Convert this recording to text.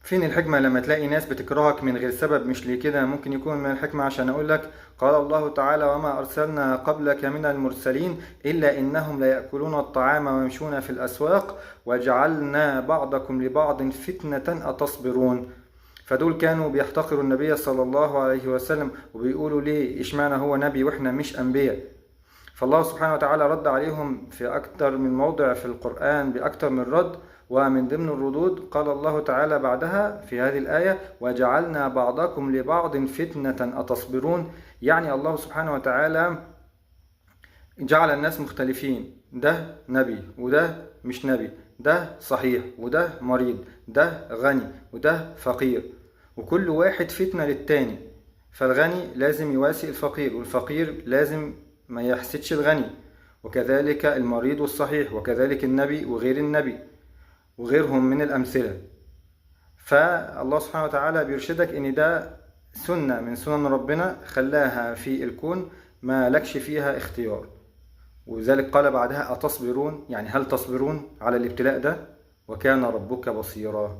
فين الحكمة لما تلاقي ناس بتكرهك من غير سبب؟ مش ليه كده؟ ممكن يكون من الحكمة عشان أقول لك قال الله تعالى: وما أرسلنا قبلك من المرسلين إلا إنهم ليأكلون الطعام ويمشون في الأسواق وجعلنا بعضكم لبعض فتنة أتصبرون. فدول كانوا بيحتقروا النبي صلى الله عليه وسلم وبيقولوا ليه اشمعنى هو نبي وإحنا مش أنبياء. فالله سبحانه وتعالى رد عليهم في أكثر من موضع في القرآن بأكثر من رد. ومن ضمن الردود قال الله تعالى بعدها في هذه الآية: وجعلنا بعضكم لبعض فتنة أتصبرون. يعني الله سبحانه وتعالى جعل الناس مختلفين، ده نبي وده مش نبي، ده صحيح وده مريض، ده غني وده فقير، وكل واحد فتنة للتاني. فالغني لازم يواسي الفقير، والفقير لازم ما يحسدش الغني، وكذلك المريض والصحيح، وكذلك النبي وغير النبي وغيرهم من الأمثلة. فالله سبحانه وتعالى بيرشدك إن ده سنة من سنن ربنا خلاها في الكون، ما لكش فيها اختيار. وذلك قال بعدها: أتصبرون، يعني هل تصبرون على الابتلاء ده؟ وكان ربك بصيرا.